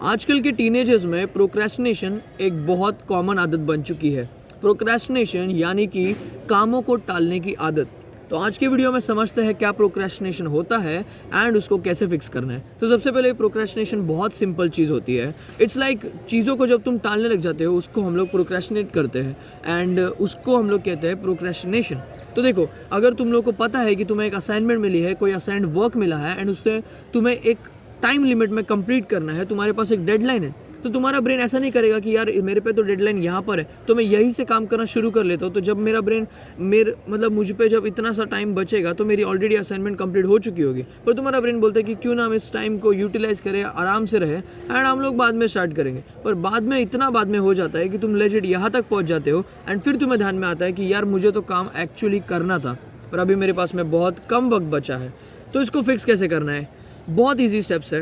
आजकल के टीनेजर्स में प्रोक्रेस्टिनेशन एक बहुत कॉमन आदत बन चुकी है। प्रोक्रेस्टिनेशन यानी कि कामों को टालने की आदत। तो आज के वीडियो में समझते हैं क्या प्रोक्रेस्टिनेशन होता है एंड उसको कैसे फिक्स करना है। तो सबसे पहले प्रोक्रेस्टिनेशन बहुत सिंपल चीज़ होती है। इट्स लाइक चीज़ों को जब तुम टालने लग जाते हो उसको हम लोग प्रोक्रेस्टिनेट करते हैं एंड उसको हम लोग कहते हैं प्रोक्रेस्टिनेशन। तो देखो, अगर तुम लोग को पता है कि तुम्हें एक असाइनमेंट मिली है, कोई असाइंड वर्क मिला है एंड उससे तुम्हें एक टाइम लिमिट में कंप्लीट करना है, तुम्हारे पास एक डेडलाइन है, तो तुम्हारा ब्रेन ऐसा नहीं करेगा कि यार मेरे पे तो डेडलाइन यहाँ पर है तो मैं यहीं से काम करना शुरू कर लेता हूँ। तो जब मेरा ब्रेन मुझ पे जब इतना सा टाइम बचेगा तो मेरी ऑलरेडी असाइनमेंट कंप्लीट हो चुकी होगी, पर तुम्हारा ब्रेन बोलता है कि क्यों ना हम इस टाइम को यूटिलाइज करें, आराम से रहे एंड हम लोग बाद में स्टार्ट करेंगे। पर बाद में इतना बाद में हो जाता है कि तुम लेजिट यहाँ तक पहुँच जाते हो एंड फिर तुम्हें ध्यान में आता है कि यार मुझे तो काम एक्चुअली करना था पर अभी मेरे पास में बहुत कम वक्त बचा है। तो इसको फिक्स कैसे करना है? बहुत ईजी स्टेप्स है।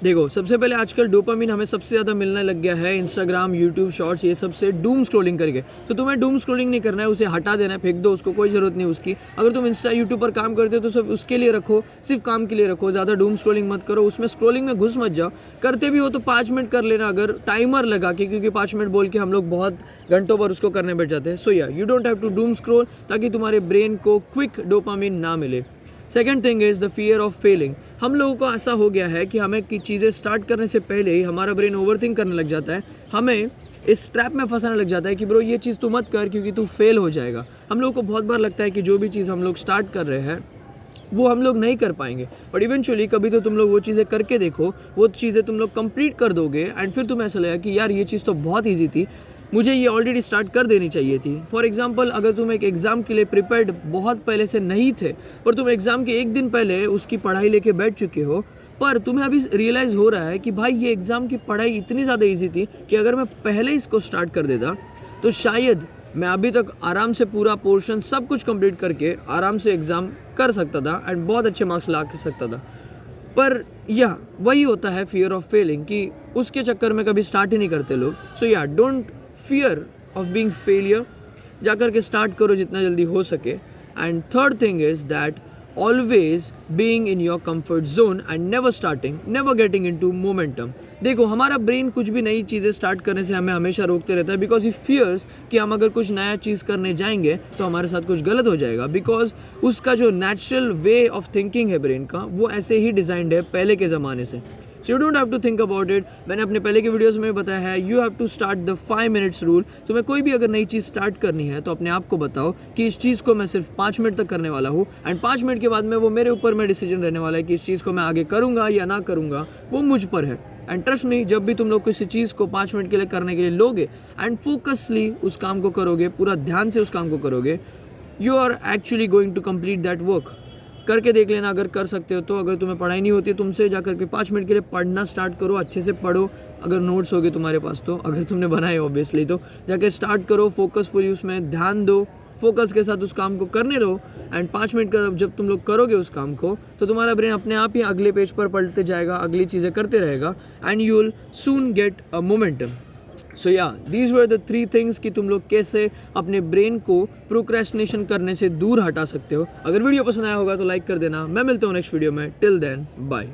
देखो, सबसे पहले आजकल डोपामिन हमें सबसे ज़्यादा मिलने लग गया है इंस्टाग्राम, यूट्यूब शॉर्ट्स, ये सब से डूम स्क्रॉलिंग करके। तो तुम्हें डूम स्क्रॉलिंग नहीं करना है, उसे हटा देना है, फेंक दो उसको, कोई ज़रूरत नहीं उसकी। अगर तुम इंस्टा यूट्यूब पर काम करते हो तो सब उसके लिए रखो, सिर्फ काम के लिए रखो, ज़्यादा डूम स्क्रॉलिंग मत करो, उसमें स्क्रॉलिंग में घुस मत जाओ। करते भी हो तो 5 मिनट कर लेना, अगर टाइमर लगा के, क्योंकि 5 मिनट बोल के हम लोग बहुत घंटों पर उसको करने बैठ जाते हैं। So yeah you don't have to doom scroll, ताकि तुम्हारे ब्रेन को क्विक डोपामिन ना मिले। Second thing is the fear of failing. हम लोगों को ऐसा हो गया है कि हमें की चीज़ें स्टार्ट करने से पहले ही हमारा ब्रेन ओवरथिंक करने लग जाता है, हमें इस ट्रैप में फंसाने लग जाता है कि ब्रो ये चीज़ तू मत कर क्योंकि तू फेल हो जाएगा। हम लोगों को बहुत बार लगता है कि जो भी चीज़ हम लोग स्टार्ट कर रहे हैं वो हम लोग नहीं कर पाएंगे, बट इवेंचुअली कभी तो तुम लोग वो चीज़ें करके देखो, वो चीज़ें तुम लोग कंप्लीट कर दोगे एंड फिर तुम्हें ऐसा लगेगा कि यार ये चीज़ तो बहुत ईजी थी, मुझे ये ऑलरेडी स्टार्ट कर देनी चाहिए थी। फॉर एग्जाम्पल, अगर तुम एक एग्ज़ाम के लिए प्रिपेयर्ड बहुत पहले से नहीं थे पर तुम एग्ज़ाम के एक दिन पहले उसकी पढ़ाई लेके बैठ चुके हो, पर तुम्हें अभी रियलाइज़ हो रहा है कि भाई ये एग्ज़ाम की पढ़ाई इतनी ज़्यादा ईजी थी कि अगर मैं पहले इसको स्टार्ट कर देता तो शायद मैं अभी तक आराम से पूरा पोर्शन सब कुछ कंप्लीट करके आराम से एग्ज़ाम कर सकता था एंड बहुत अच्छे मार्क्स ला सकता था। पर यह वही होता है फियर ऑफ फेलिंग, कि उसके चक्कर में कभी स्टार्ट ही नहीं करते लोग। सो या don't fear of being failure, जाकर के स्टार्ट करो जितना जल्दी हो सके। And third thing is that always being in your comfort zone and never starting, never getting into momentum. देखो, हमारा ब्रेन कुछ भी नई चीज़ें स्टार्ट करने से हमें हमेशा रोकते रहता है, बिकॉज ही फियर्स कि हम अगर कुछ नया चीज़ करने जाएंगे तो हमारे साथ कुछ गलत हो जाएगा, बिकॉज उसका जो नेचुरल वे ऑफ थिंकिंग है ब्रेन का, वो ऐसे ही डिज़ाइंड है पहले के ज़माने से। So you don't have to think about it. मैंने अपने पहले के वीडियोस में बताया है, you have to start the 5 minutes rule. तुम्हें कोई भी अगर नई चीज़ स्टार्ट करनी है तो अपने आप को बताओ कि इस चीज़ को मैं सिर्फ 5 मिनट तक करने वाला हूँ एंड 5 मिनट के बाद में वो मेरे ऊपर में डिसीजन रहने वाला है कि इस चीज़ को मैं आगे करूँगा या ना करूँगा, वो मुझ पर है। एंड ट्रस्ट मी, जब भी तुम लोग किसी चीज़ को 5 मिनट के लिए करने के लिए लोगे एंड फोकसली उस काम को करोगे, पूरा ध्यान से उस काम को करोगे, you are actually going to complete that work. करके देख लेना अगर कर सकते हो तो। अगर तुम्हें पढ़ाई नहीं होती है तुमसे, जा करके 5 मिनट के लिए पढ़ना स्टार्ट करो, अच्छे से पढ़ो। अगर नोट्स होगे तुम्हारे पास तो, अगर तुमने बनाए ऑब्वियसली, तो जाके स्टार्ट करो, फोकसफुली उसमें ध्यान दो, फोकस के साथ उस काम को करने रहो एंड 5 मिनट का जब तुम लोग करोगे उस काम को तो तुम्हारा ब्रेन अपने आप ही अगले पेज पर पलटते जाएगा, अगली चीज़ें करते रहेगा and you will soon get a momentum. So yeah these were the 3 things कि तुम लोग कैसे अपने ब्रेन को प्रोक्रेस्टिनेशन करने से दूर हटा सकते हो। अगर वीडियो पसंद आया होगा तो लाइक कर देना। मैं मिलता हूँ नेक्स्ट वीडियो में। Till then bye.